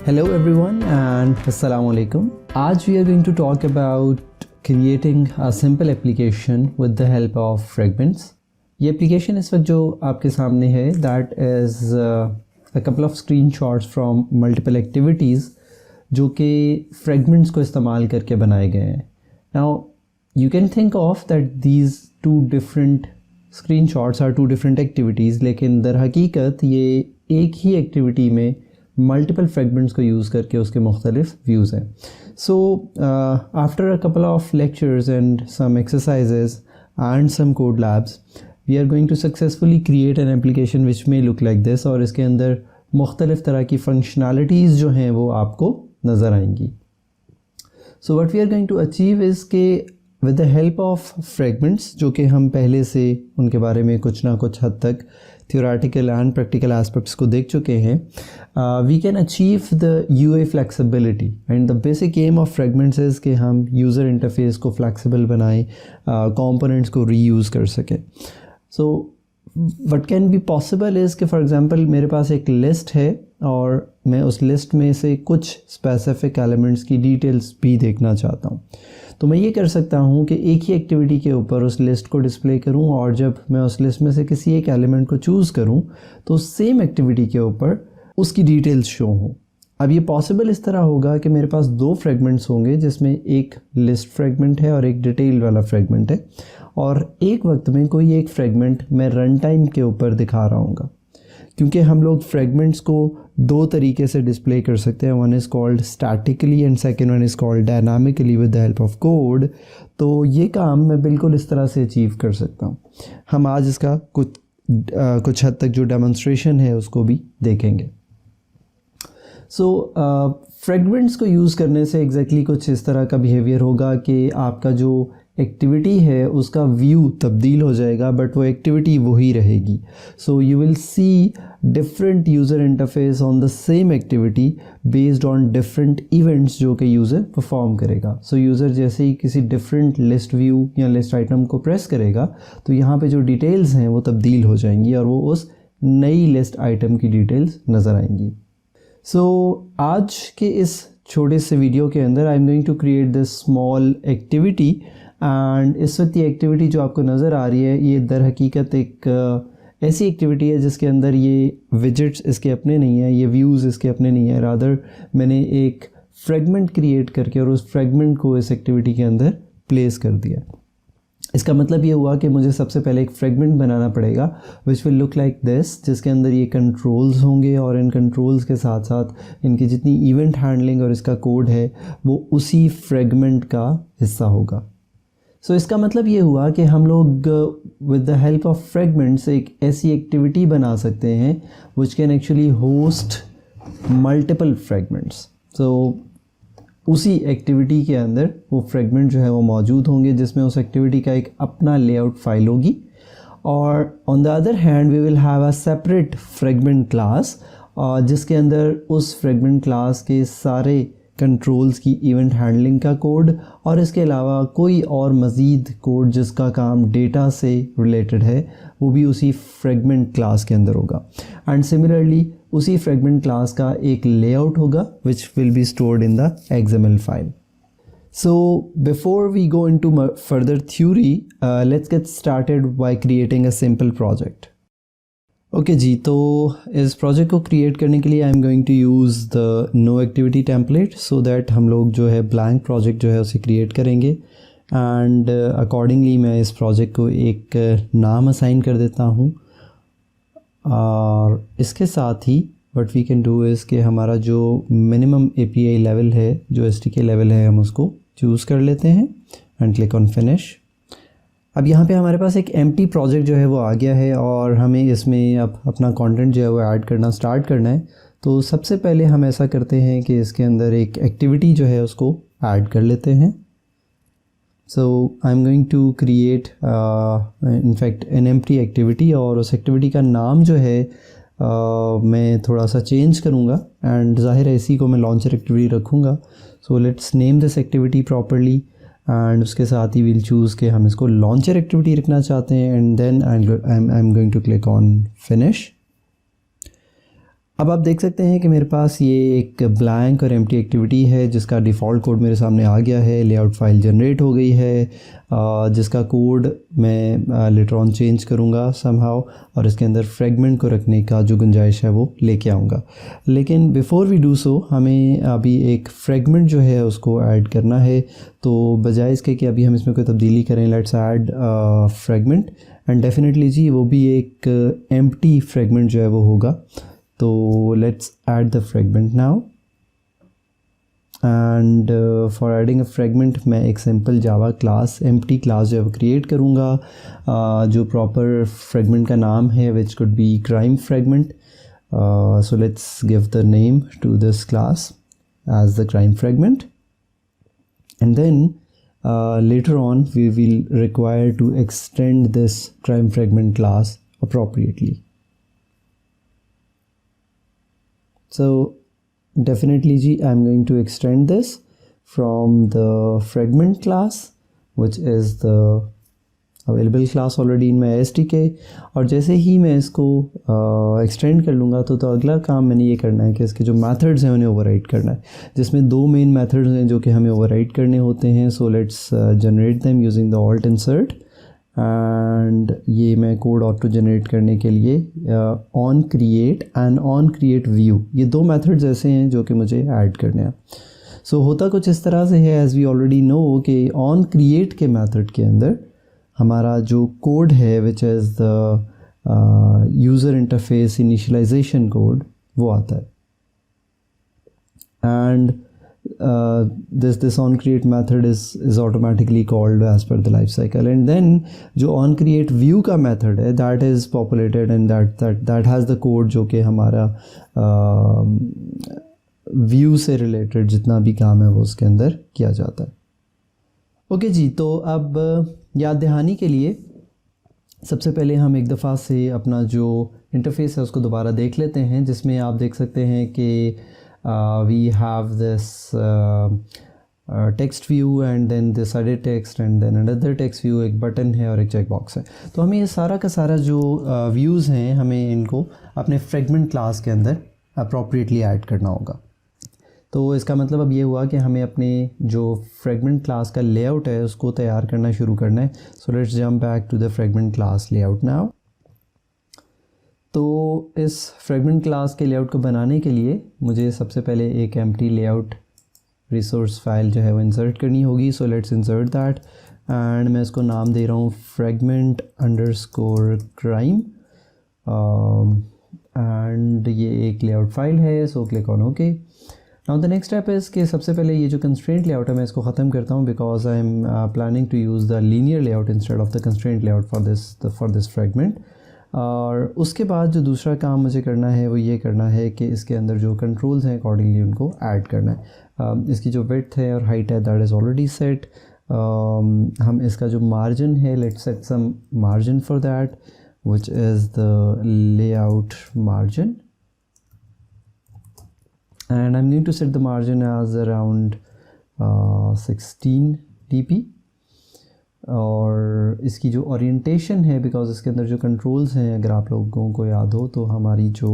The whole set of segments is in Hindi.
Hello everyone and Assalamu alaikum. Aaj we are going to talk about creating a simple application with the help of fragments. ये application इस वक्त जो आपके सामने है that is a couple of screenshots from multiple activities जो कि fragments को इस्तेमाल करके बनाए गए हैं. Now you can think of that these two different screenshots are two different activities, लेकिन दर हकीकत ये एक ही activity में मल्टीपल फ्रेगमेंट्स को यूज़ करके उसके मुख्तलिफ व्यूज़ हैं. So after a couple of lectures and some exercises and some code labs we are going to successfully create an application which may look like this, और इसके अंदर मुख्तलिफ तरह की फंक्शनैलिटीज़ जो हैं वो आपको नज़र आएंगी. So what we are going to achieve is के with the help of fragments, जो कि हम पहले से उनके बारे में कुछ ना कुछ हद तक थियोरेटिकल एंड प्रैक्टिकल एस्पेक्ट्स को देख चुके हैं, we can achieve the UI flexibility. And the basic aim of fragments is कि हम यूज़र इंटरफेस को फ्लेक्सिबल बनाएं, कंपोनेंट्स को रीयूज़ कर सकें. So what can be possible is कि फॉर एग्जांपल मेरे पास एक लिस्ट है और मैं उस लिस्ट में से कुछ स्पेसिफिक एलिमेंट्स की डिटेल्स भी देखना चाहता हूँ. तो मैं ये कर सकता हूँ कि एक ही एक्टिविटी के ऊपर उस लिस्ट को डिस्प्ले करूँ, और जब मैं उस लिस्ट में से किसी एक एलिमेंट को चूज़ करूँ तो सेम एक्टिविटी के ऊपर उसकी डिटेल्स शो हों. अब ये पॉसिबल इस तरह होगा कि मेरे पास दो फ्रेगमेंट्स होंगे जिसमें एक लिस्ट फ्रेगमेंट है और एक डिटेल वाला फ्रेगमेंट है, और एक वक्त में कोई एक फ्रेगमेंट मैं रन टाइम के ऊपर दिखा रहा हूँगा. क्योंकि हम लोग फ्रेगमेंट्स को दो तरीके से डिस्प्ले कर सकते हैं, one is called statically and second one is called dynamically with the help of code. तो ये काम मैं बिल्कुल इस तरह से अचीव कर सकता हूँ. हम आज इसका कुछ हद तक जो डेमोन्स्ट्रेशन है उसको भी देखेंगे. सो फ्रेगमेंट्स को यूज़ करने से एग्जैक्टली कुछ इस तरह का बिहेवियर होगा कि आपका जो एक्टिविटी है उसका व्यू तब्दील हो जाएगा, बट वो एक्टिविटी वही रहेगी. So you will see different user interface on the same activity based on different events जो कि यूज़र परफॉर्म करेगा. सो यूज़र जैसे ही किसी डिफरेंट लिस्ट व्यू या लिस्ट आइटम को प्रेस करेगा तो यहाँ पे जो डिटेल्स हैं वो तब्दील हो जाएंगी और वो उस नई लिस्ट आइटम की डिटेल्स नज़र आएंगी. सो आज के इस छोटे से वीडियो के अंदर I am going to create this small activity, and इस वक्त ये एक्टिविटी जो आपको नज़र आ रही है ये दर हकीकत एक ऐसी एक्टिविटी है जिसके अंदर ये विजेट्स इसके अपने नहीं है, ये व्यूज़ इसके अपने नहीं है. रादर मैंने एक फ्रेगमेंट क्रिएट करके और उस फ्रेगमेंट को इस एक्टिविटी के अंदर प्लेस कर दिया. इसका मतलब ये हुआ कि मुझे सबसे पहले एक फ्रेगमेंट बनाना पड़ेगा which will look like this, जिसके अंदर ये कंट्रोल्स होंगे और इन कंट्रोल्स के साथ साथ इनकी जितनी इवेंट हैंडलिंग और इसका कोड है वो उसी फ्रेगमेंट का हिस्सा होगा. सो इसका मतलब ये हुआ कि हम लोग with the help of fragments एक ऐसी एक्टिविटी बना सकते हैं which can actually host multiple fragments. So उसी एक्टिविटी के अंदर वो फ्रेगमेंट जो है वो मौजूद होंगे जिसमें उस एक्टिविटी का एक अपना लेआउट फाइल होगी, और on the other hand we will have a separate fragment class जिसके अंदर उस फ्रेगमेंट क्लास के सारे कंट्रोल्स की इवेंट हैंडलिंग का कोड और इसके अलावा कोई और मज़ीद कोड जिसका काम डेटा से रिलेटेड है वो भी उसी फ्रेगमेंट क्लास के अंदर होगा. एंड सिमिलरली उसी फ्रेगमेंट क्लास का एक लेआउट होगा which will be stored in the XML file. So before we go into further theory, let's get started by creating a simple project. Okay जी, तो इस प्रोजेक्ट को क्रिएट करने के लिए I am going to use the no activity template so that हम लोग जो है ब्लैंक प्रोजेक्ट जो है उसे क्रिएट करेंगे. एंड अकॉर्डिंगली मैं इस प्रोजेक्ट को एक नाम असाइन कर देता हूँ, और इसके साथ ही what we can do is कि हमारा जो मिनिमम API लेवल है, जो SDK लेवल है, हम उसको चूज़ कर लेते हैं एंड क्लिक ऑन फिनिश. अब यहाँ पे हमारे पास एक एम्प्टी प्रोजेक्ट जो है वो आ गया है और हमें इसमें अब अपना कंटेंट जो है वो ऐड करना स्टार्ट करना है. तो सबसे पहले हम ऐसा करते हैं कि इसके अंदर एक एक्टिविटी जो है उसको ऐड कर लेते हैं. So I am going to create in fact an empty activity, और उस एक्टिविटी का नाम जो है मैं थोड़ा सा चेंज करूँगा, एंड ज़ाहिर है इसी को मैं लॉन्चर एक्टिविटी रखूँगा. So let's name this activity properly, and उसके साथ ही विल चूज़ के हम इसको लॉन्चर एक्टिविटी रखना चाहते हैं, and then I am going to click on finish. अब आप देख सकते हैं कि मेरे पास ये एक ब्लैंक और एम्प्टी एक्टिविटी है जिसका डिफ़ॉल्ट कोड मेरे सामने आ गया है। लेआउट फाइल जनरेट हो गई है, जिसका कोड मैं लेटर ऑन चेंज करूँगा समहाउ, और इसके अंदर फ्रेगमेंट को रखने का जो गुंजाइश है वो लेके आऊँगा। लेकिन बिफ़ोर वी डू सो हमें अभी एक फ्रेगमेंट जो है उसको ऐड करना है। तो बजाय इसके कि अभी हम इसमें कोई तब्दीली करें, let's add fragment, and definitely जी वो भी एक एम्प्टी फ्रेगमेंट जो है वो होगा। तो let's add the fragment now, and for adding a fragment मैं एक simple Java class empty class जो है क्रिएट करूँगा जो प्रॉपर फ्रेगमेंट का नाम है which could be crime fragment. So let's give the name to this class as the crime fragment, and then later on we will require to extend this crime fragment class appropriately. So definitely ji I'm going to extend this from the fragment class which is the available class already in my SDK, और जैसे ही मैं इसको एक्सटेंड कर लूँगा तो अगला काम मैंने ये करना है कि इसके जो मेथड्स हैं उन्हें ओवरराइड करना है, जिसमें दो मेन मेथड्स हैं जो कि हमें ओवरराइड करने होते हैं। सो let's generate them using the alt insert, and ये मैं कोड ऑटो जनरेट करने के लिए on create and on create view, ये दो मेथड्स ऐसे हैं जो कि मुझे ऐड करने हैं। सो होता कुछ इस तरह से है, एज़ वी ऑलरेडी नो कि ऑन क्रिएट के मेथड के अंदर हमारा जो कोड है which is the user interface initialisation code वो आता है, and this on create method is automatically called as per the life cycle, and then जो on create view का method है that is populated and that has the code जो कि हमारा view से related जितना भी काम है वो उसके अंदर किया जाता है। ओके जी, तो अब याद दहानी के लिए सबसे पहले हम एक दफ़ा से अपना जो इंटरफेस है उसको दोबारा देख लेते हैं, जिसमें आप देख सकते हैं कि we have this text view and then this edit text and then another text view, एक बटन है और एक चेक बॉक्स है। तो हमें ये सारा का सारा जो व्यूज़ हैं हमें इनको अपने फ्रेगमेंट क्लास के अंदर अप्रोप्रिएटली ऐड करना होगा। तो इसका मतलब अब ये हुआ कि हमें अपने जो फ्रेगमेंट क्लास का लेआउट है उसको तैयार करना शुरू करना है। So let's jump back to the fragment class layout now. तो इस फ्रेगमेंट क्लास के लेआउट को बनाने के लिए मुझे सबसे पहले एक एम्प्टी लेआउट रिसोर्स फाइल जो है वो इंसर्ट करनी होगी। So let's insert that, and मैं इसको नाम दे रहा हूँ फ्रेगमेंट अंडरस्कोर क्राइम, एंड ये एक लेआउट फाइल है। So click on okay. Now the next step is कि सबसे पहले ये जो कंस्ट्रेंट लेआउट है मैं इसको ख़त्म करता हूँ, because I am planning to use the linear layout instead of the constraint layout for this fragment. और उसके बाद जो दूसरा काम मुझे करना है वो ये करना है कि इसके अंदर जो कंट्रोल्स हैं अकॉर्डिंगली उनको ऐड करना है। इसकी जो विड्थ है और हाइट है दैट इज़ ऑलरेडी सेट। हम इसका जो मार्जिन है, let's set some margin for that which is the layout margin, and I'm going to set the margin as around 16 dp। और इसकी जो ओरिएंटेशन है, बिकॉज इसके अंदर जो कंट्रोल्स हैं अगर आप लोगों को याद हो तो हमारी जो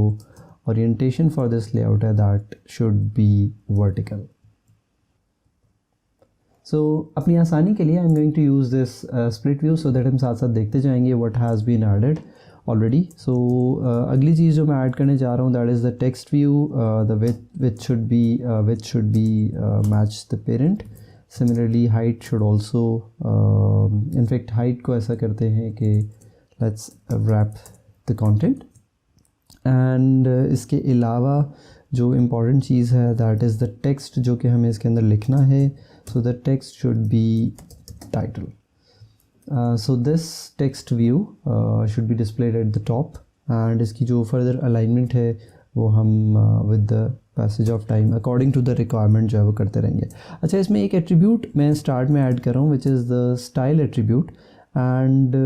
ओरिएंटेशन फॉर दिस लेआउट है that should be vertical. So अपनी आसानी के लिए I am going to use this split view so that हम साथ साथ देखते जाएंगे what has been added already. So अगली चीज़ जो मैं ऐड करने जा रहा हूँ that is the text view, the which should be match the parent. Similarly height should also, in fact height को ऐसा करते हैं कि let's wrap the content. And इसके अलावा जो इम्पॉर्टेंट चीज़ है दैट इज़ द टेक्स्ट जो कि हमें इसके अंदर लिखना है। So the text should be title. So this text view should be displayed at the top, and इसकी जो फर्दर अलाइनमेंट है वो हम with the passage of time according to the requirement जो है वो करते रहेंगे। अच्छा, इसमें एक एट्रीब्यूट मैं स्टार्ट में ऐड कर रहा हूँ which is the style attribute, and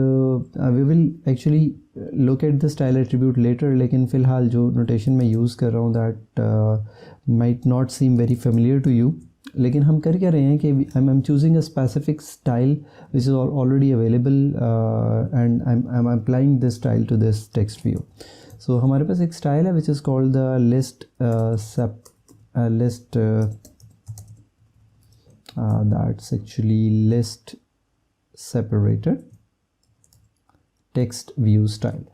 we will actually look at the style attribute later. लेकिन फ़िलहाल जो नोटेशन मैं यूज़ कर रहा हूँ that might not seem very familiar to you, लेकिन हम कर क्या रहे हैं कि I am choosing a specific style which is already available, and I am applying this style to this text view. So हमारे पास एक स्टाइल है which is called the list that's actually list separator text view style.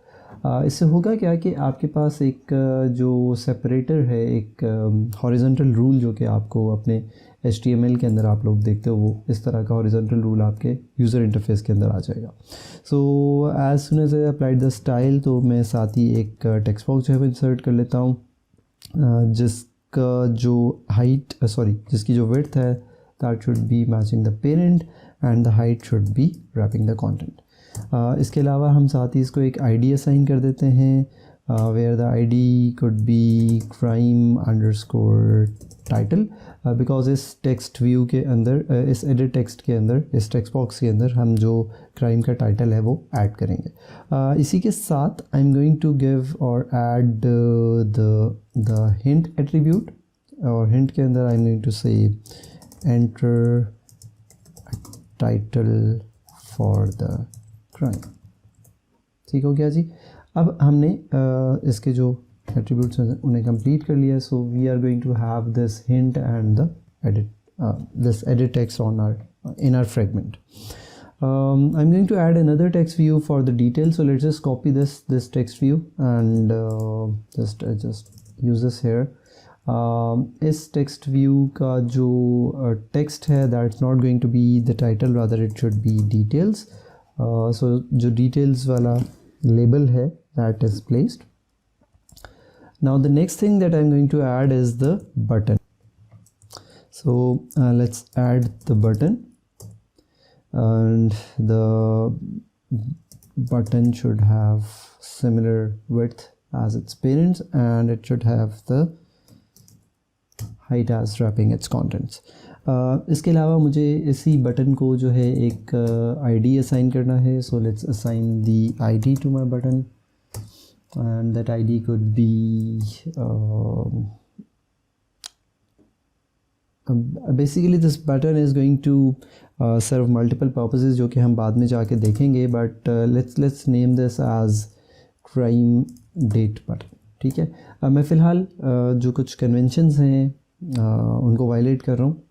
इससे होगा क्या कि आपके पास एक जो सेपरेटर है, एक हॉरिजॉन्टल रूल जो कि आपको अपने HTML के अंदर आप लोग देखते हो, वो इस तरह का हॉरिजॉन्टल रूल आपके यूज़र इंटरफेस के अंदर आ जाएगा। So as soon as I applied the style, तो मैं साथ ही एक टेक्स्ट बॉक्स जो है इंसर्ट कर लेता हूँ जिसका जो जिसकी जो विड्थ है that should be matching the parent and the height should be wrapping the content. इसके अलावा हम साथ ही इसको एक आईडी असाइन कर देते हैं where the ID could be crime underscore title, because इस टेक्स्ट व्यू के अंदर, इस एडिट टेक्स्ट के अंदर, इस टेक्स्ट बॉक्स के अंदर हम जो क्राइम का टाइटल है वो ऐड करेंगे। इसी के साथ I am going to give और ऐड द हिंट एट्रीब्यूट, और हिंट के अंदर I am going to say enter title for the crime. ठीक हो गया जी। अब हमने इसके जो एट्रीब्यूट्स हैं उन्हें कंप्लीट कर लिया। So we are going to have this hint and the this edit text on our in our fragment. I'm going to add another text view for the details. So let's just copy this text view and just use this here. इस text view का जो text है that's not going to be the title, rather it should be details. So जो details वाला label है that is placed. Now the next thing that I'm going to add is the button. So let's add the button, and the button should have similar width as its parents, and it should have the height as wrapping its contents. इसके अलावा मुझे इसी बटन को जो है एक ID assign करना है. So let's assign the ID to my button, and that ID could be basically this button is going to serve multiple purposes जो कि हम बाद में जाके देखेंगे, but let's name this as crime date button. ठीक है. मैं फ़िलहाल जो कुछ conventions हैं उनको वायलेट कर रहा हूँ,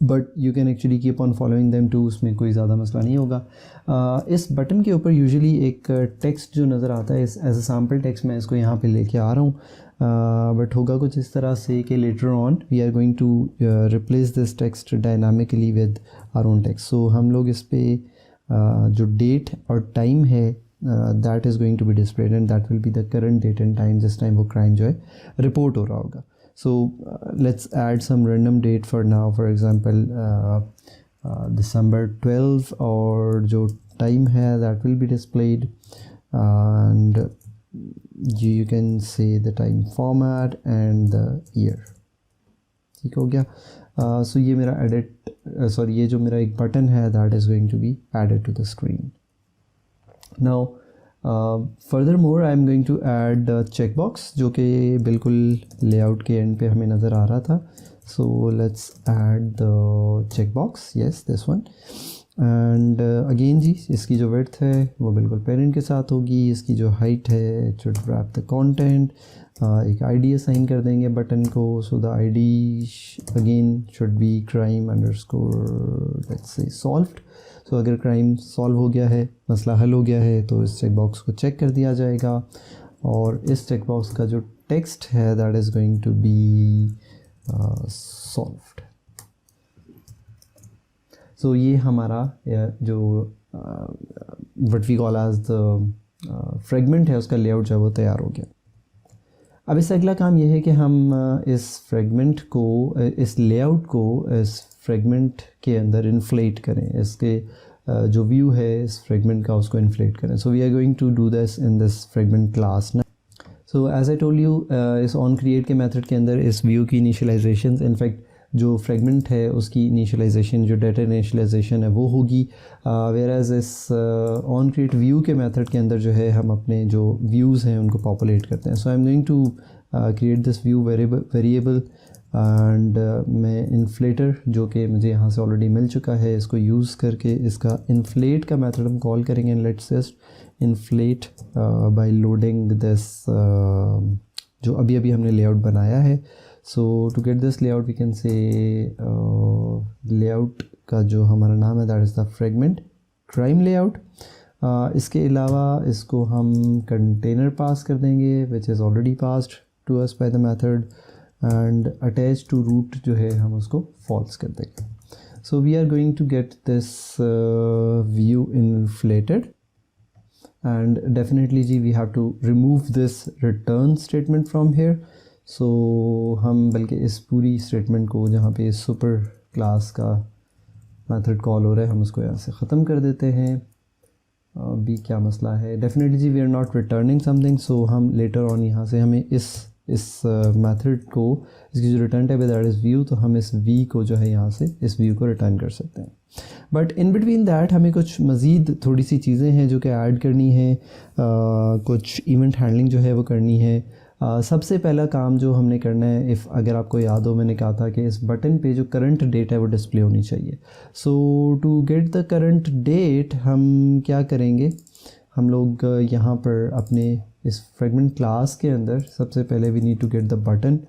but you can actually keep on following them too, उसमें कोई ज़्यादा मसला नहीं होगा. इस बटन के ऊपर यूजुअली एक टेक्स्ट जो नज़र आता है एज अ सैम्पल टेक्स्ट, मैं इसको यहाँ पे लेके आ रहा हूँ, बट होगा कुछ इस तरह से कि later on we are going to replace this text dynamically with our own text. So हम लोग इस पर जो डेट और टाइम है that is going to be displayed, and that will be the current date and time जिस टाइम वो क्राइम जो है रिपोर्ट हो रहा होगा. So let's add some random date for now, for example December 12, और जो time है that will be displayed, and you can say the time format and the year. ठीक हो गया. So ये मेरा ये जो मेरा एक बटन है that is going to be added to the screen. Now furthermore I am going to add the checkbox जो कि बिल्कुल लेआउट के एंड पे हमें नज़र आ रहा था. So let's add the checkbox, yes this one, and again जी इसकी जो width है वो बिल्कुल पेरेंट के साथ होगी. इसकी जो height है it should wrap the content. एक ID असाइन कर देंगे बटन को. So the ID again should be crime underscore let's say solved. तो अगर क्राइम सॉल्व हो गया है, मसला हल हो गया है, तो इस चेक बॉक्स को चेक कर दिया जाएगा, और इस चेक बॉक्स का जो टेक्स्ट है that is going to be solved. So ये हमारा जो what we call as the fragment है उसका लेआउट जो है वो तैयार हो गया. अब इससे अगला काम यह है कि हम इस फ्रेगमेंट को, इस लेआउट को इस फ्रेगमेंट के अंदर इन्फ्लेट करें. इसके जो व्यू है इस फ्रेगमेंट का उसको इन्फ्लेट करें. So we are going to do this in this fragment class ना. So as I told you इस ऑन क्रिएट के मेथड के अंदर इस व्यू की इनिशियलाइजेशन, इनफैक्ट जो फ्रेगमेंट है उसकी इनिशियलाइजेशन, जो डाटा इनिशियलाइजेशन है वो होगी, वेयरएज इस ऑन क्रिएट व्यू के मेथड के अंदर जो है हम अपने जो व्यूज़ हैं उनको पॉपुलेट करते हैं. So I am going to create this view variable and मैं इन्फ्लेटर जो कि मुझे यहाँ से ऑलरेडी मिल चुका है इसको यूज़ करके इसका इन्फ्लेट का मेथड हम कॉल करेंगे। Let's just inflate by loading this जो अभी अभी हमने लेआउट बनाया है। So to get this layout we can say layout का जो हमारा नाम है that is the fragment crime layout. इसके अलावा इसको हम कंटेनर पास कर देंगे which is already passed to us by the method and attach to root जो है हम उसको फॉल्स कर देंगे। So we are going to get this view inflated and definitely जी we have to remove this return statement from here. So हम बल्कि इस पूरी स्टेटमेंट को जहाँ पे सुपर क्लास का मेथड कॉल हो रहा है हम उसको यहाँ से ख़त्म कर देते हैं। अभी क्या मसला है, डेफिनेटली जी we are not returning something. So हम लेटर ऑन यहाँ से हमें इस मेथड को इसकी जो रिटर्न टाइप है दैट इज़ व्यू, तो हम इस वी को जो है यहाँ से इस व्यू को रिटर्न कर सकते हैं। बट इन बिटवीन दैट हमें कुछ मज़ीद थोड़ी सी चीज़ें हैं जो कि ऐड करनी है, कुछ इवेंट हैंडलिंग जो है वो करनी है। सबसे पहला काम जो हमने करना है, अगर आपको याद हो मैंने कहा था कि इस बटन पे जो करंट डेट है वो डिस्प्ले होनी चाहिए। So to get the current date हम क्या करेंगे, हम लोग यहाँ पर अपने इस फ्रेगमेंट क्लास के अंदर सबसे पहले we need to get the button,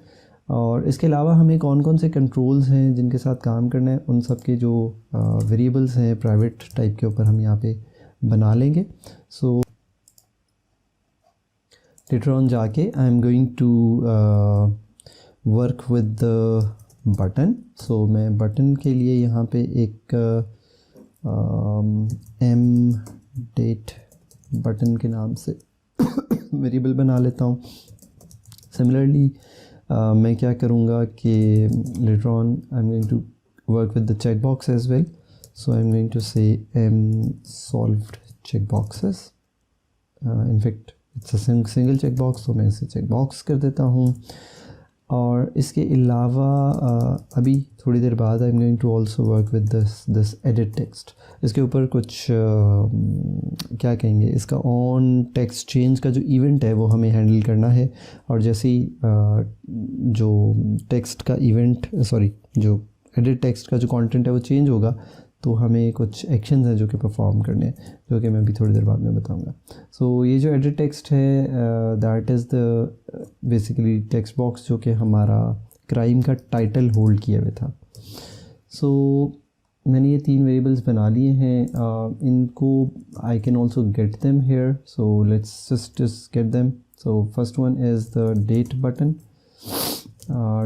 और इसके अलावा हमें कौन कौन से कंट्रोल्स हैं जिनके साथ काम करना है उन सब के जो वेरिएबल्स हैं प्राइवेट टाइप के ऊपर हम यहाँ पे बना लेंगे। सो later on जाके I am going to work with the button. So मैं बटन के लिए यहाँ पे एक एम डेट बटन के नाम से वेरिएबल बना लेता हूँ। सिमिलरली मैं क्या करूँगा कि later on I am going to work with the check box as well. So I am going to say M solved check boxes, in fact it's a single check box, तो मैं इसे चेक बॉक्स कर देता हूँ। और इसके अलावा अभी थोड़ी देर बाद I am going to also work with this edit text. इसके ऊपर कुछ क्या कहेंगे, इसका ऑन टेक्स्ट चेंज का जो इवेंट है वो हमें हैंडल करना है। और जैसे ही जो टेक्स्ट का इवेंट जो एडिट टेक्स्ट का जो कंटेंट है वो चेंज होगा तो हमें कुछ एक्शंस हैं जो कि परफॉर्म करने हैं, जो कि मैं अभी थोड़ी देर बाद में बताऊंगा। सो ये जो एडिट टेक्स्ट है that is the basically text box जो कि हमारा क्राइम का टाइटल होल्ड किया हुआ था। सो मैंने ये 3 वेरिएबल्स बना लिए हैं, इनको I can also get them here. So let's just get them. So first one is the date button.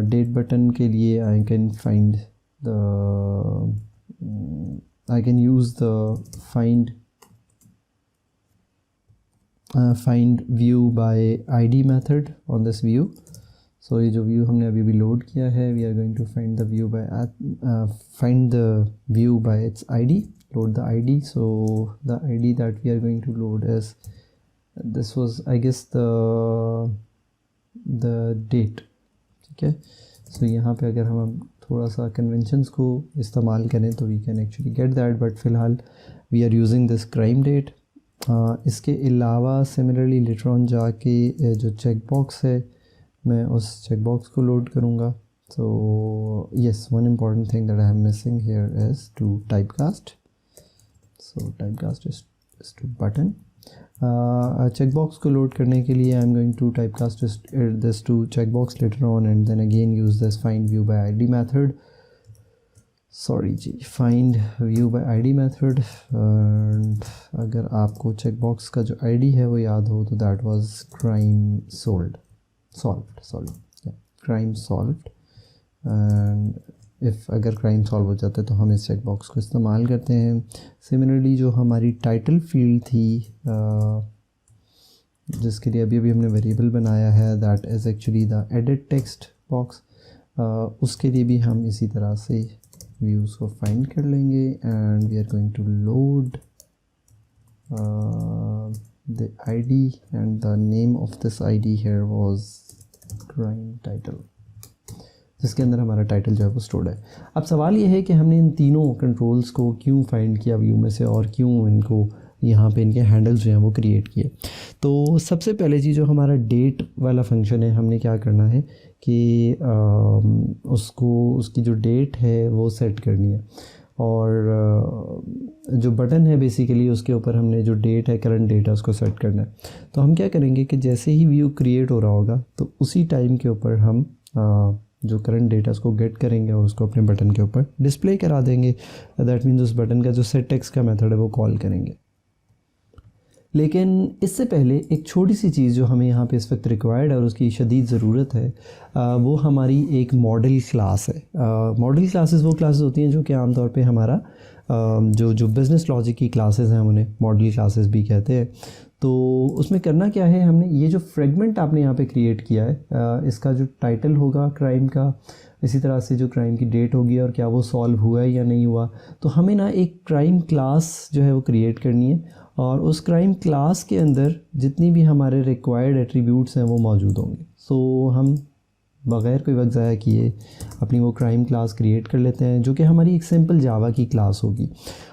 Date button के लिए I can find the I can use the find view by id method on this view. So ये जो view हमने अभी भी लोड किया है, we are going to find the view by its id, load the id. So the id that we are going to load is, this was I guess the date, ठीक है। सो यहाँ पे अगर हम थोड़ा सा कन्वेंशंस को इस्तेमाल करें तो we can actually get that, but फ़िलहाल we are using this crime date. इसके अलावा सिमिलरली लेटर ऑन जाके जो चेक बॉक्स है मैं उस चेक बॉक्स को लोड करूँगा। So yes, one important thing that I am missing here is to type cast. So type cast is to button. Check box को लोड करने के लिए I am going to type cast this to check box later on and then again use this find view by ID method. Find view by ID method. And अगर आपको चेक बॉक्स का जो आईडी है वो याद हो तो that was crime solved. And अगर क्राइम सॉल्व हो जाता है तो हम इस चेक बॉक्स को इस्तेमाल करते हैं। सिमिलरली जो हमारी टाइटल फील्ड थी जिसके लिए अभी हमने वेरिएबल बनाया है that is actually the edit text box, उसके लिए भी हम इसी तरह से व्यूज़ को फाइंड कर लेंगे and we are going to load the ID and the name of this ID here was crime title, जिसके अंदर हमारा टाइटल जो है वो स्टोर्ड है। अब सवाल ये है कि हमने इन तीनों कंट्रोल्स को क्यों फाइंड किया व्यू में से और क्यों इनको यहाँ पे इनके हैंडल्स जो हैं वो क्रिएट किए। तो सबसे पहले जी जो हमारा डेट वाला फंक्शन है, हमने क्या करना है कि उसको उसकी जो डेट है वो सेट करनी है, और जो बटन है बेसिकली उसके ऊपर हमने जो डेट है, करंट डेट है, उसको सेट करना है। तो हम क्या करेंगे कि जैसे ही व्यू क्रिएट हो रहा होगा तो उसी टाइम के ऊपर हम जो करंट डेटा उसको गेट करेंगे और उसको अपने बटन के ऊपर डिस्प्ले करा देंगे। दैट मीन्स उस बटन का जो सेट टेक्स्ट का मेथड है वो कॉल करेंगे। लेकिन इससे पहले एक छोटी सी चीज़ जो हमें यहाँ पे इस वक्त रिक्वायर्ड है और उसकी शदीद ज़रूरत है, वो हमारी एक मॉडल क्लास है। मॉडल क्लासेस वो क्लासेस होती हैं जो कि आमतौर पे हमारा जो बिज़नेस लॉजिक की क्लासेस हैं उन्हें मॉडल क्लासेस भी कहते हैं। तो उसमें करना क्या है, हमने ये जो फ्रेगमेंट आपने यहाँ पे क्रिएट किया है, इसका जो टाइटल होगा क्राइम का, इसी तरह से जो क्राइम की डेट होगी और क्या वो सॉल्व हुआ है या नहीं हुआ, तो हमें ना एक क्राइम क्लास जो है वो क्रिएट करनी है, और उस क्राइम क्लास के अंदर जितनी भी हमारे रिक्वायर्ड एट्रीब्यूट्स हैं वो मौजूद होंगे। सो हम बग़ैर कोई वक्त ज़ाया किए अपनी वो क्राइम क्लास क्रिएट कर लेते हैं, जो कि हमारी एक सिंपल जावा की क्लास होगी।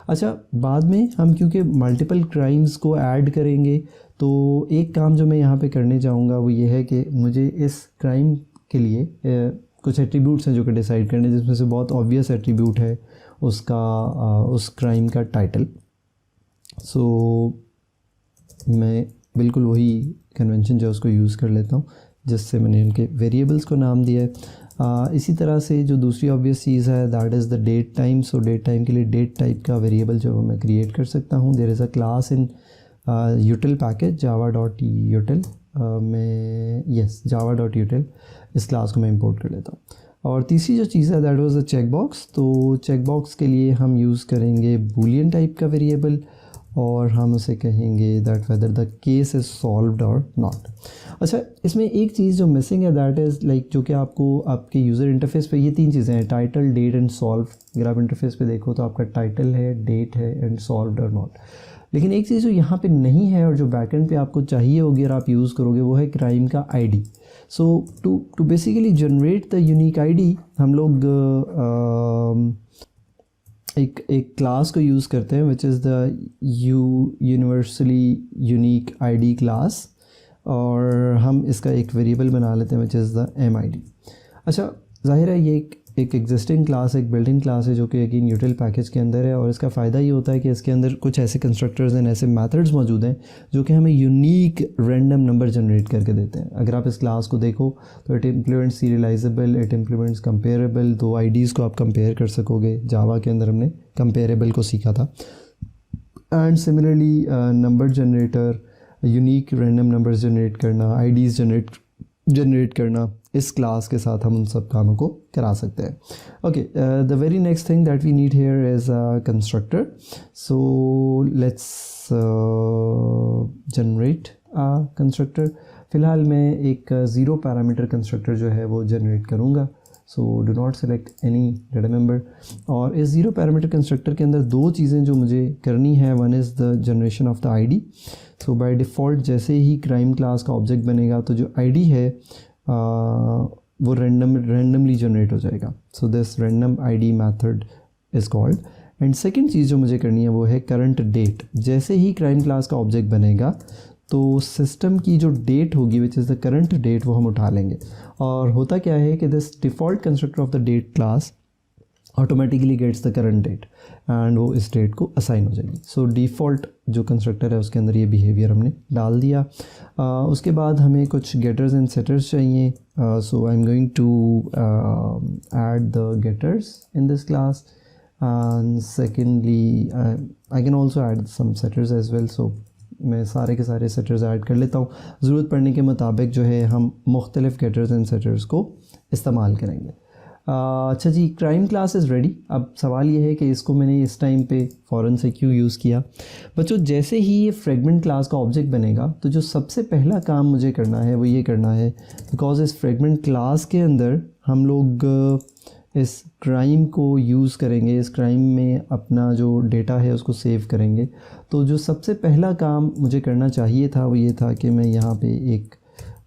अच्छा, बाद में हम क्योंकि मल्टीपल क्राइम्स को ऐड करेंगे, तो एक काम जो मैं यहाँ पे करने जाऊँगा वो ये है कि मुझे इस क्राइम के लिए कुछ एट्रीब्यूट्स हैं जो कि डिसाइड करने, जिसमें से बहुत ऑब्वियस एट्रीब्यूट है उसका उस क्राइम का टाइटल। सो मैं बिल्कुल वही कन्वेंशन जो उसको यूज़ कर लेता हूँ जिससे मैंने उनके वेरिएबल्स को नाम दिया है। इसी तरह से जो दूसरी ऑब्वियस चीज़ है that is the date time. So date time के लिए डेट टाइप का वेरिएबल जो मैं क्रिएट कर सकता हूँ। There is a class in util package java.util में java.util इस क्लास को मैं इंपोर्ट कर लेता हूँ। और तीसरी जो चीज़ है that was a check box. तो चेक बॉक्स के लिए हम यूज़ करेंगे बूलियन टाइप का वेरिएबल, और हम उसे कहेंगे that whether the case is solved और नॉट। अच्छा, इसमें एक चीज़ जो मिसिंग है दैट इज़ लाइक जो कि आपको आपके यूज़र इंटरफेस पे ये तीन चीज़ें हैं, टाइटल, डेट एंड सॉल्व। अगर आप इंटरफेस पे देखो तो आपका टाइटल है, डेट है एंड सॉल्व्ड और नॉट। लेकिन एक चीज़ जो यहाँ पे नहीं है और जो बैकएंड पे आपको चाहिए होगी और आप यूज़ करोगे वो है क्राइम का ID. So to basically generate the unique ID हम लोग एक क्लास को यूज़ करते हैं which is the universally unique ID class, और हम इसका एक वेरिएबल बना लेते हैं विच इज़ द MID। अच्छा, जाहिर है ये एक एग्जिस्टिंग क्लास, एक बिल्डिंग क्लास है जो कि अगेन यूटिल पैकेज के अंदर है, और इसका फ़ायदा ये होता है कि इसके अंदर कुछ ऐसे कंस्ट्रक्टर्स हैं, ऐसे मेथड्स मौजूद हैं जो कि हमें यूनिक रैंडम नंबर जनरेट करके देते हैं। अगर आप इस क्लास को देखो तो it implements serialisable, it implements comparable. दो आईडीज़ को आप कंपेयर कर सकोगे। जावा के अंदर हमने कंपेरेबल को सीखा था। And similarly number generator, unique random numbers generate करना, आईडीज़ जनरेट करना, इस क्लास के साथ हम उन सब कामों को करा सकते हैं। Okay, the very next thing that we need here is a constructor. So let's generate a constructor. फ़िलहाल मैं एक 0 पैरामीटर कंस्ट्रक्टर जो है वो जनरेट करूँगा। So do not select any data member. और इस 0 पैरामीटर कंस्ट्रक्टर के अंदर दो चीज़ें जो मुझे करनी है, one is the generation of the ID. So by default जैसे ही क्राइम क्लास का ऑब्जेक्ट बनेगा तो जो आईडी है वो रैंडमली जनरेट हो जाएगा। So this random ID method is called. And second चीज़ जो मुझे करनी है वो है करंट डेट। जैसे ही क्राइम क्लास का ऑब्जेक्ट बनेगा तो सिस्टम की जो डेट होगी which is the current date वो हम उठा लेंगे। और होता क्या है कि this default constructor of the date class automatically gets the current date and वो इस डेट को असाइन हो जाएगी। सो डिफ़ॉल्ट जो कंस्ट्रक्टर है उसके अंदर ये बिहेवियर हमने डाल दिया। उसके बाद हमें कुछ गेटर्स एंड सेटर्स चाहिए। So I am going to add the getters in this class, and secondly I can also add some setters as well. So मैं सारे के सारे सेटर्स ऐड कर लेता हूँ। ज़रूरत पड़ने के मुताबिक जो है हम मुख्तलिफ़ गेटर्स एंड सेटर्स को इस्तेमाल करेंगे। अच्छा जी, क्राइम क्लास इज़ रेडी। अब सवाल ये है कि इसको मैंने इस टाइम पे फ़ौरन से क्यों यूज़ किया। बच्चों, जैसे ही ये फ्रेगमेंट क्लास का ऑब्जेक्ट बनेगा तो जो सबसे पहला काम मुझे करना है वो ये करना है, बिकॉज़ इस फ्रेगमेंट क्लास के अंदर हम लोग इस क्राइम को यूज़ करेंगे, इस क्राइम में अपना जो डेटा है उसको सेव करेंगे। तो जो सबसे पहला काम मुझे करना चाहिए था वो ये था कि मैं यहाँ पे एक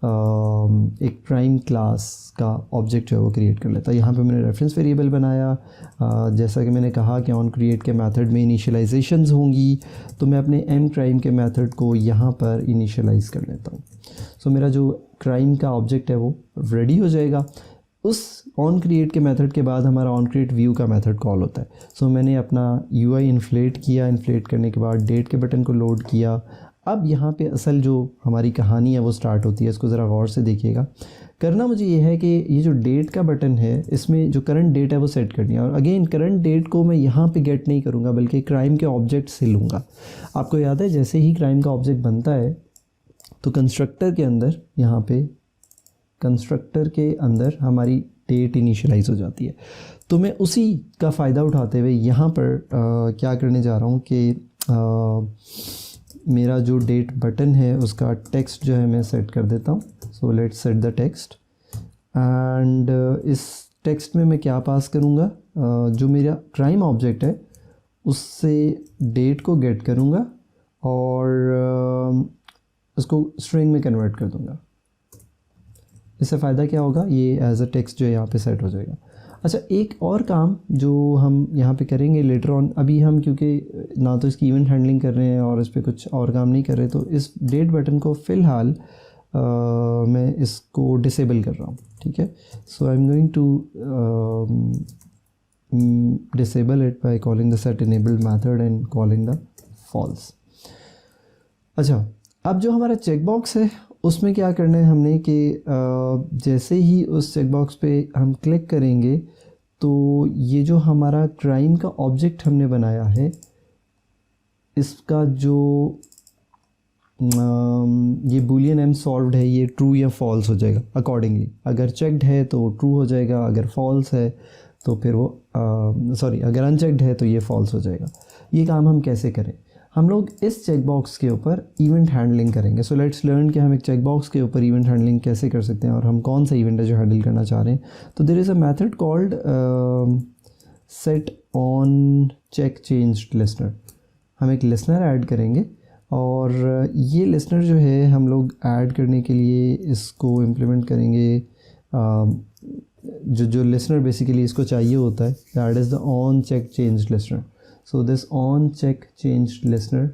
एक प्राइम क्लास का ऑब्जेक्ट जो है वो क्रिएट कर लेता है। यहाँ पे मैंने रेफरेंस वेरिएबल बनाया, जैसा कि मैंने कहा कि ऑन क्रिएट के मेथड में इनिशियलाइजेशंस होंगी, तो मैं अपने एम क्राइम के मेथड को यहाँ पर इनिशियलाइज कर लेता हूँ। सो मेरा जो क्राइम का ऑब्जेक्ट है वो रेडी हो जाएगा। उस ऑन क्रिएट के मेथड के बाद हमारा ऑन क्रिएट व्यू का मेथड कॉल होता है। सो मैंने अपना UI इन्फ्लेट किया, इन्फ्लेट करने के बाद डेट के बटन को लोड किया। अब यहाँ पे असल जो हमारी कहानी है वो स्टार्ट होती है। इसको ज़रा गौर से देखिएगा। करना मुझे ये है कि ये जो डेट का बटन है इसमें जो करंट डेट है वो सेट करनी है, और अगेन करंट डेट को मैं यहाँ पे गेट नहीं करूँगा बल्कि क्राइम के ऑब्जेक्ट से लूँगा। आपको याद है जैसे ही क्राइम का ऑब्जेक्ट बनता है तो कंस्ट्रक्टर के अंदर, यहाँ पे कंस्ट्रक्टर के अंदर हमारी डेट इनिशियलाइज हो जाती है। तो मैं उसी का फ़ायदा उठाते हुए यहाँ पर क्या करने जा रहा हूँ कि मेरा जो डेट बटन है उसका टेक्स्ट जो है मैं सेट कर देता हूँ। So let's set the text, and इस टेक्स्ट में मैं क्या पास करूँगा, जो मेरा क्राइम ऑब्जेक्ट है उससे डेट को गेट करूँगा और उसको स्ट्रिंग में कन्वर्ट कर दूँगा। इससे फ़ायदा क्या होगा, ये एज अ टेक्स्ट जो है यहाँ पे सेट हो जाएगा। अच्छा, एक और काम जो हम यहाँ पे करेंगे लेटर ऑन, अभी हम क्योंकि ना तो इसकी इवेंट हैंडलिंग कर रहे हैं और इस पर कुछ और काम नहीं कर रहे, तो इस डेट बटन को फ़िलहाल मैं इसको डिसेबल कर रहा हूँ। ठीक है, so I am going to disable it by calling the set enabled method and calling the false. अच्छा, अब जो हमारा चेकबॉक्स है उसमें क्या करना है हमने कि जैसे ही उस चेकबॉक्स पे हम क्लिक करेंगे तो ये जो हमारा क्राइम का ऑब्जेक्ट हमने बनाया है इसका जो ये बूलियन एम सॉल्व्ड है ये ट्रू या फॉल्स हो जाएगा अकॉर्डिंगली। अगर चेक्ड है तो ट्रू हो जाएगा, अगर फॉल्स है तो फिर वो अगर अनचेक्ड है तो ये फॉल्स हो जाएगा। ये काम हम कैसे करें, हम लोग इस चेकबॉक्स के ऊपर इवेंट हैंडलिंग करेंगे। सो लेट्स लर्न कि हम एक चेकबॉक्स के ऊपर इवेंट हैंडलिंग कैसे कर सकते हैं और हम कौन सा इवेंट है जो हैंडल करना चाह रहे हैं। तो there is a method called set on check changed listener. हम एक लिसनर ऐड करेंगे और ये लिसनर जो है हम लोग ऐड करने के लिए इसको इम्प्लीमेंट करेंगे। जो लिसनर बेसिकली इसको चाहिए होता है, that is the on check changed listener. So this on check changed listener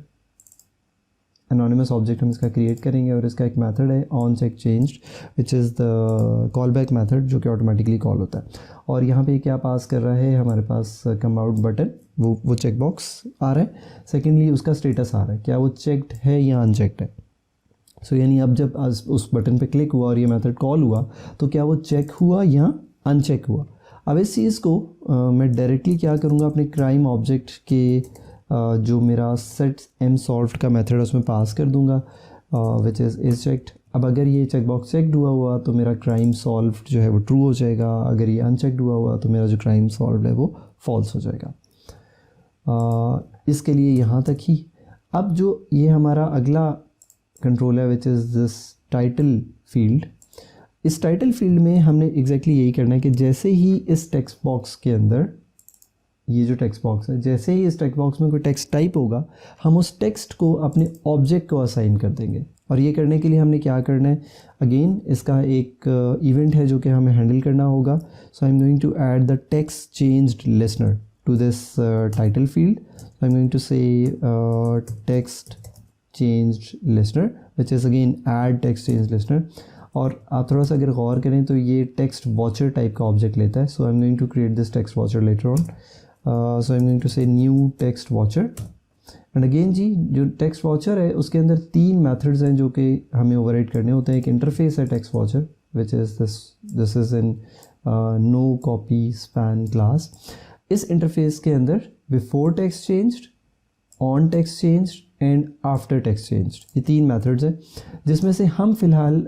anonymous object हम इसका क्रिएट करेंगे और इसका एक मेथड है on check changed which is the call back method जो कि ऑटोमेटिकली कॉल होता है। और यहाँ पे क्या पास कर रहा है, हमारे पास कम आउट बटन, वो चेक बॉक्स आ रहा है। सेकेंडली उसका स्टेटस आ रहा है, क्या वो चेक्ड है या अनचेक्ड है। सो यानी अब जब उस बटन पे क्लिक हुआ और ये मेथड कॉल हुआ तो क्या वो चेक हुआ या अनचेक हुआ। अब इस चीज़ को मैं डायरेक्टली क्या करूँगा, अपने क्राइम ऑब्जेक्ट के जो मेरा सेट एम सॉल्व्ड का मेथड है उसमें पास कर दूँगा विच इज़ चेक्ड। अब अगर ये चेकबॉक्स चेक्ड हुआ तो मेरा क्राइम सॉल्व्ड जो है वो ट्रू हो जाएगा, अगर ये अनचेक्ड हुआ तो मेरा जो क्राइम सॉल्व्ड है वो फॉल्स हो जाएगा। इसके लिए यहाँ तक ही। अब जो ये हमारा अगला कंट्रोल है which is this title field. इस टाइटल फील्ड में हमने एग्जैक्टली यही करना है कि जैसे ही इस टेक्स्ट बॉक्स के अंदर, ये जो टेक्स्ट बॉक्स है, जैसे ही इस टेक्स्ट बॉक्स में कोई टेक्स्ट टाइप होगा हम उस टेक्स्ट को अपने ऑब्जेक्ट को असाइन कर देंगे। और ये करने के लिए हमने क्या करना है, अगेन इसका एक इवेंट है जो कि हमें हैंडल करना होगा। So I am going to add the text changed listener to this title field. So I'm going to say text changed listener which is again add text changed listener। और आप थोड़ा सा अगर गौर करें तो ये text watcher टाइप का ऑब्जेक्ट लेता है। So I'm going to create this text watcher later on। So I'm going to say new text watcher and again जी जो text watcher है उसके अंदर 3 methods हैं जो कि हमें override करने होते हैं। एक इंटरफेस है text watcher which is this is in no copy span class। इस इंटरफेस के अंदर before text changed, on text changed and after text changed, ये 3 मेथड्स हैं जिसमें से हम फ़िलहाल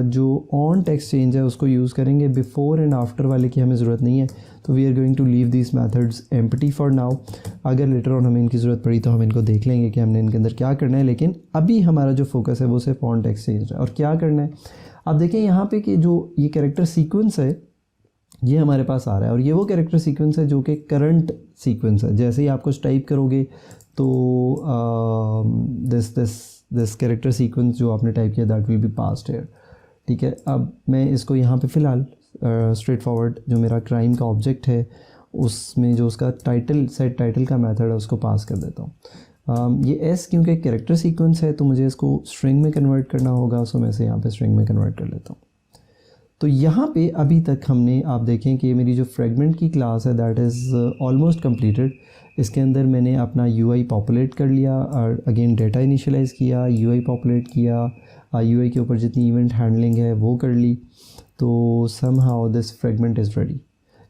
जो ऑन टेक्स्ट चेंज है उसको यूज़ करेंगे। बिफोर एंड आफ्टर वाले की हमें ज़रूरत नहीं है, तो we are going to leave these methods empty for now. अगर लेटर ऑन हमें इनकी ज़रूरत पड़ी तो हम इनको देख लेंगे कि हमने इनके अंदर क्या करना है, लेकिन अभी हमारा जो फोकस है वो सिर्फ ऑन टेक्स्ट चेंज है। और क्या करना है आप देखें यहाँ पे कि जो ये कैरेक्टर सीक्वेंस है ये हमारे पास आ रहा है और ये वो कैरेक्टर सीक्वेंस है जो कि करंट सीक्वेंस है। जैसे ही आप कुछ टाइप करोगे तो दिस कैरेक्टर सीक्वेंस जो आपने टाइप किया that will be passed here. ठीक है। अब मैं इसको यहाँ पे फ़िलहाल स्ट्रेट फॉरवर्ड जो मेरा क्राइम का ऑब्जेक्ट है उसमें जो उसका टाइटल सेट टाइटल का मेथड है उसको पास कर देता हूँ। ये एस क्योंकि एक कैरेक्टर सीक्वेंस है तो मुझे इसको स्ट्रिंग में कन्वर्ट करना होगा, सो मैं इसे यहाँ पे स्ट्रिंग में कन्वर्ट कर लेता हूँ। तो यहाँ पे अभी तक हमने, आप देखें कि मेरी जो फ्रेगमेंट की क्लास है दैट इज़ ऑलमोस्ट कंप्लीटेड। इसके अंदर मैंने अपना यूआई पॉपुलेट कर लिया और अगेन डेटा इनिशियलाइज़ किया, यूआई पॉपुलेट किया, यूआई के ऊपर जितनी इवेंट हैंडलिंग है वो कर ली। तो somehow this fragment is ready.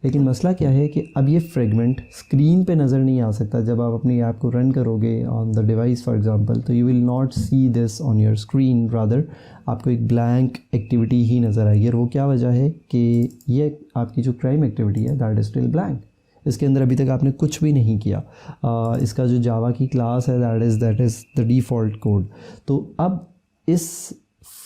लेकिन मसला क्या है कि अब ये फ्रेगमेंट स्क्रीन पे नज़र नहीं आ सकता। जब आप अपनी ऐप को रन करोगे on the device for example, तो you will not see this on your screen, rather आपको एक ब्लैंक एक्टिविटी ही नज़र आएगी। और वो क्या वजह है कि ये आपकी जो क्राइम एक्टिविटी है दैट इज़ स्टिल ब्लैंक। इसके अंदर अभी तक आपने कुछ भी नहीं किया। इसका जो जावा की क्लास है that is the default code. तो अब इस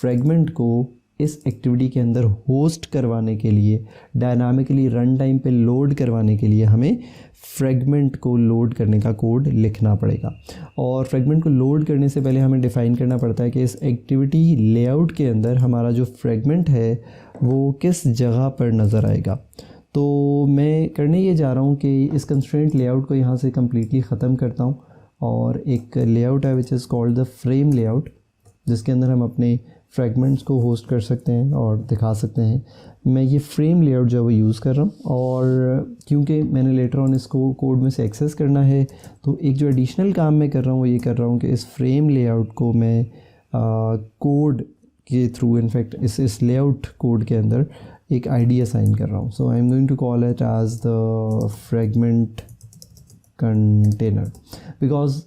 फ्रेगमेंट को इस एक्टिविटी के अंदर होस्ट करवाने के लिए, डायनामिकली रन टाइम पे लोड करवाने के लिए हमें फ्रेगमेंट को लोड करने का कोड लिखना पड़ेगा। और फ्रेगमेंट को लोड करने से पहले हमें डिफ़ाइन करना पड़ता है कि इस एक्टिविटी लेआउट के अंदर हमारा जो फ्रेगमेंट है वो किस जगह पर नज़र आएगा। तो मैं करने ये जा रहा हूँ कि इस कंस्ट्रेंट लेआउट को यहाँ से कम्प्लीटली ख़त्म करता हूँ और एक लेआउट है which is called the frame layout, जिसके अंदर हम अपने फ्रेगमेंट्स को होस्ट कर सकते हैं और दिखा सकते हैं। मैं ये फ्रेम लेआउट जो है वो यूज़ कर रहा हूँ और क्योंकि मैंने लेटर ऑन इसको कोड में से एक्सेस करना है तो एक जो एडिशनल काम मैं कर रहा हूँ वो ये कर रहा हूँ कि इस फ्रेम लेआउट को मैं कोड के थ्रू, इनफैक्ट इस लेआउट कोड के अंदर एक आईडी असाइन कर रहा हूँ। So I am going to call it as the fragment container because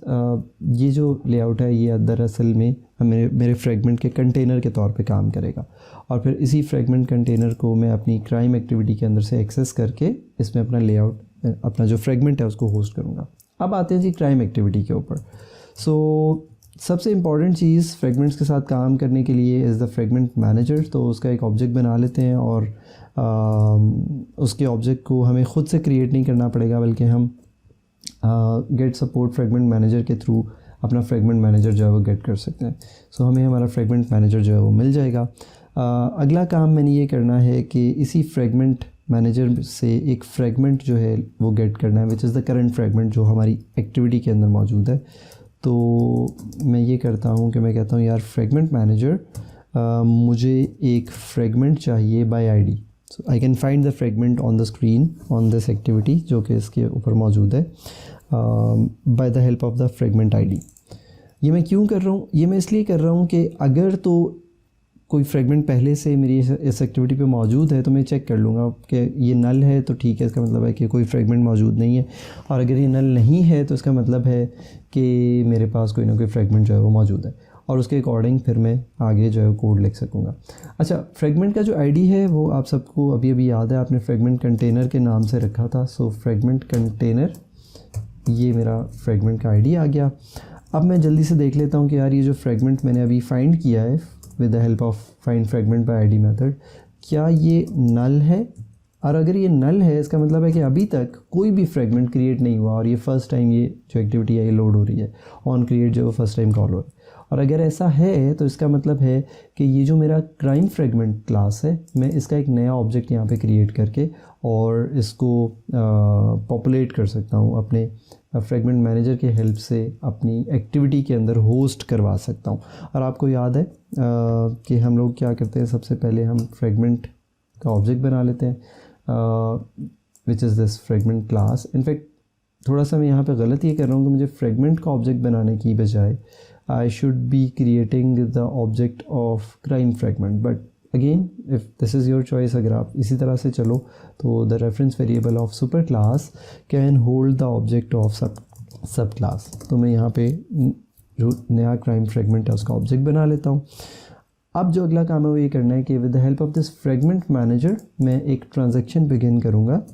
ये जो लेआउट है ये दरअसल में मेरे फ्रेगमेंट के कंटेनर के तौर पे काम करेगा। और फिर इसी फ्रेगमेंट कंटेनर को मैं अपनी क्राइम एक्टिविटी के अंदर से एक्सेस करके इसमें अपना लेआउट, अपना जो फ्रेगमेंट है उसको होस्ट करूँगा। अब आते हैं जी क्राइम एक्टिविटी के ऊपर। सो सबसे इम्पॉर्टेंट चीज़ फ्रेगमेंट्स के साथ काम करने के लिए इज़ द फ्रेगमेंट मैनेजर। तो उसका एक ऑब्जेक्ट बना लेते हैं और उसके ऑब्जेक्ट को हमें ख़ुद से क्रिएट नहीं करना पड़ेगा बल्कि हम गेट सपोर्ट फ्रेगमेंट मैनेजर के थ्रू अपना फ्रेगमेंट मैनेजर जो है वो गेट कर सकते हैं। सो हमें हमारा फ्रेगमेंट मैनेजर जो है वो मिल जाएगा। अगला काम मैंने ये करना है कि इसी फ्रेगमेंट मैनेजर से एक फ्रेगमेंट जो है वो गेट करना है which is the current fragment जो हमारी एक्टिविटी के अंदर मौजूद है। तो मैं ये करता हूँ कि मैं कहता हूँ यार फ्रेगमेंट मैनेजर मुझे एक फ्रेगमेंट चाहिए bye ID. So I can find the fragment on the screen on this activity जो कि इसके ऊपर मौजूद है by the help of the fragment ID. ये मैं क्यों कर रहा हूँ? ये मैं इसलिए कर रहा हूँ कि अगर तो कोई फ्रेगमेंट पहले से मेरी इस एक्टिविटी पे मौजूद है तो मैं चेक कर लूँगा कि ये नल है तो ठीक है, इसका मतलब है कि कोई फ्रेगमेंट मौजूद नहीं है। और अगर ये नल नहीं है तो इसका मतलब है कि मेरे पास कोई ना कोई फ्रेगमेंट जो है वो मौजूद है और उसके अकॉर्डिंग फिर मैं आगे जो है कोड लिख सकूँगा। अच्छा, फ्रेगमेंट का जो आईडी है वो आप सबको अभी याद है, आपने फ्रेगमेंट कंटेनर के नाम से रखा था। सो फ्रेगमेंट कंटेनर, ये मेरा फ्रेगमेंट का आईडी आ गया। अब मैं जल्दी से देख लेता हूँ कि यार ये जो फ्रेगमेंट मैंने अभी फाइंड किया है with the help of find fragment bye ID method, क्या ये नल है? और अगर ये नल है इसका मतलब है कि अभी तक कोई भी फ्रेगमेंट क्रिएट नहीं हुआ और ये फ़र्स्ट टाइम ये जो एक्टिविटी है ये लोड हो रही है, ऑन क्रिएट जो फर्स्ट टाइम कॉल हो रहा है। और अगर ऐसा है तो इसका मतलब है कि ये जो मेरा क्राइम फ्रेगमेंट क्लास है मैं इसका एक नया ऑब्जेक्ट यहाँ पे क्रिएट करके और इसको पॉपुलेट कर सकता हूँ, अपने फ्रेगमेंट मैनेजर के हेल्प से अपनी एक्टिविटी के अंदर होस्ट करवा सकता हूँ। और आपको याद है कि हम लोग क्या करते हैं, सबसे पहले हम फ्रेगमेंट का ऑब्जेक्ट बना लेते हैं which is this fragment class. In fact थोड़ा सा मैं यहाँ पे गलत ये कर रहा हूँ कि मुझे फ्रेगमेंट का ऑब्जेक्ट बनाने की बजाय I should be creating the object of crime fragment, but again if this is your choice, अगर आप इसी तरह से चलो तो the reference variable of super class can hold the object of sub class। तो मैं यहाँ पे जो नया crime fragment है उसका object बना लेता हूँ। अब जो अगला काम है वो ये करना है कि with the help of this fragment manager मैं एक transaction begin करूँगा।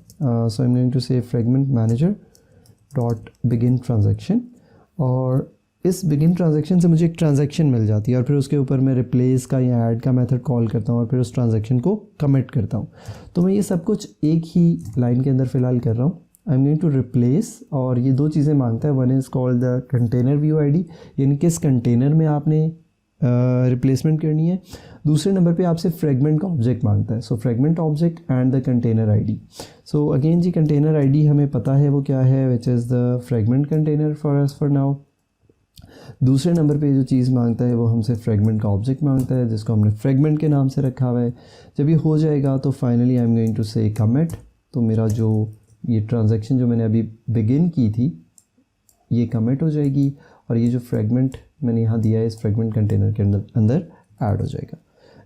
So I'm going to say fragment manager dot begin transaction और इस बिगिन ट्रांजैक्शन से मुझे एक ट्रांजैक्शन मिल जाती है और फिर उसके ऊपर मैं रिप्लेस का या ऐड का मेथड कॉल करता हूँ और फिर उस ट्रांजैक्शन को कमिट करता हूँ। तो मैं ये सब कुछ एक ही लाइन के अंदर फ़िलहाल कर रहा हूँ। I am going to replace और ये दो चीज़ें मांगता है। One is called the container view ID, यानी किस कंटेनर में आपने रिप्लेसमेंट करनी है। दूसरे नंबर पे आपसे फ्रेगमेंट का ऑब्जेक्ट मांगता है। So fragment object and the container ID. So again जी कंटेनर आईडी हमें पता है वो क्या है, which is the fragment container for us for now. दूसरे नंबर पे जो चीज़ मांगता है वो हमसे फ्रेगमेंट का ऑब्जेक्ट मांगता है, जिसको हमने फ्रेगमेंट के नाम से रखा हुआ है। जब ये हो जाएगा तो finally I am going to say commit. तो मेरा जो ये ट्रांजैक्शन जो मैंने अभी बिगिन की थी ये कमिट हो जाएगी और ये जो फ्रेगमेंट मैंने यहाँ दिया है इस फ्रेगमेंट कंटेनर के अंदर ऐड हो जाएगा।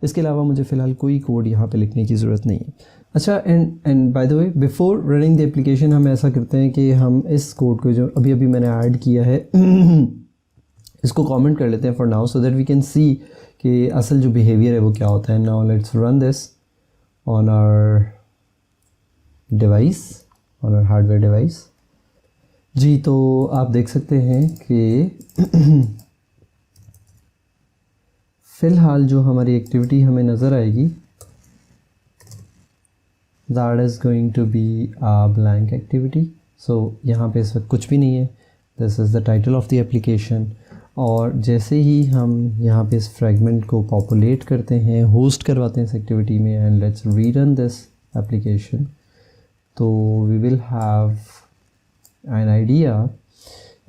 इसके अलावा मुझे फ़िलहाल कोई कोड यहाँ पे लिखने की ज़रूरत नहीं है। अच्छा, and by the way before running the application हम ऐसा करते हैं कि हम इस कोड को जो अभी मैंने ऐड किया है इसको कमेंट कर लेते हैं for now, so that we can see कि असल जो बिहेवियर है वो क्या होता है। Now let's run this on our device, on our hardware device. जी तो आप देख सकते हैं कि फ़िलहाल जो हमारी एक्टिविटी हमें नज़र आएगी that is going to be a blank activity. So यहाँ पे इस वक्त कुछ भी नहीं है। This is the title of the application. और जैसे ही हम यहाँ पे इस फ्रेगमेंट को पॉपुलेट करते हैं, होस्ट करवाते हैं इस एक्टिविटी में, and let's rerun this application, तो we will have an idea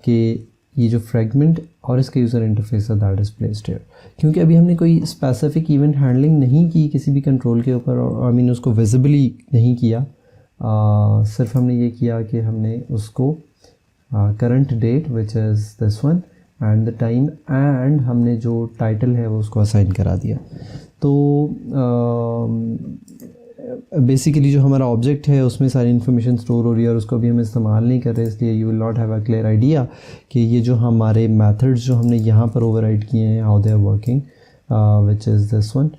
कि ये जो फ्रेगमेंट और इसका यूज़र इंटरफेस है दैट इज़ प्लेस्ड हियर। क्योंकि अभी हमने कोई स्पेसिफिक इवेंट हैंडलिंग नहीं की किसी भी कंट्रोल के ऊपर, और आई मीन उसको विजिबली नहीं किया, सिर्फ हमने ये किया कि हमने उसको current date which is this one and the time एंड हमने जो टाइटल है वो उसको असाइन करा दिया। तो बेसिकली जो हमारा ऑब्जेक्ट है उसमें सारी इन्फॉर्मेशन स्टोर हो रही है और उसको भी हम इस्तेमाल नहीं कर रहे, इसलिए you will not have a clear idea कि ये जो हमारे मेथड्स जो हमने यहाँ पर ओवरराइड किए हैं how they are working, which is this one.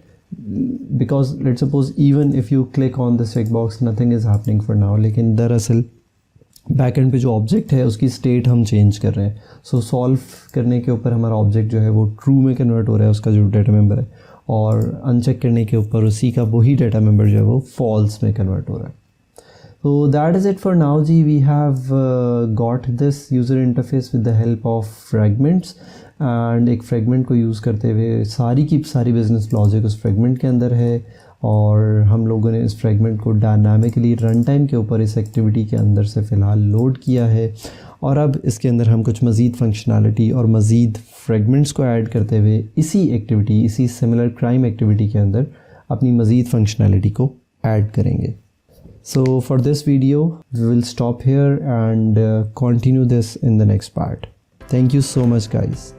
Because let's suppose even if you click on this check box nothing is happening for now, लेकिन दरअसल बैकएंड पे जो ऑब्जेक्ट है उसकी स्टेट हम चेंज कर रहे हैं। सो सॉल्व करने के ऊपर हमारा ऑब्जेक्ट जो है वो ट्रू में कन्वर्ट हो रहा है, उसका जो डाटा मेंबर है, और अनचेक करने के ऊपर उसी का वही डाटा मेंबर जो है वो फॉल्स में कन्वर्ट हो रहा है। तो that is it for now जी। We have got this user interface with the help of fragments, and एक फ्रेगमेंट को यूज़ करते हुए सारी की सारी बिजनेस लॉजिक उस फ्रेगमेंट के अंदर है, और हम लोगों ने इस फ्रेगमेंट को डायनामिकली रन टाइम के ऊपर इस एक्टिविटी के अंदर से फ़िलहाल लोड किया है। और अब इसके अंदर हम कुछ मज़ीद फंक्शनैलिटी और मज़ीद फ्रेगमेंट्स को ऐड करते हुए इसी एक्टिविटी, इसी सिमिलर क्राइम एक्टिविटी के अंदर अपनी मज़ीद फंक्शनैलिटी को ऐड करेंगे। So for this video we will stop here and continue this in the next part. Thank you so much guys.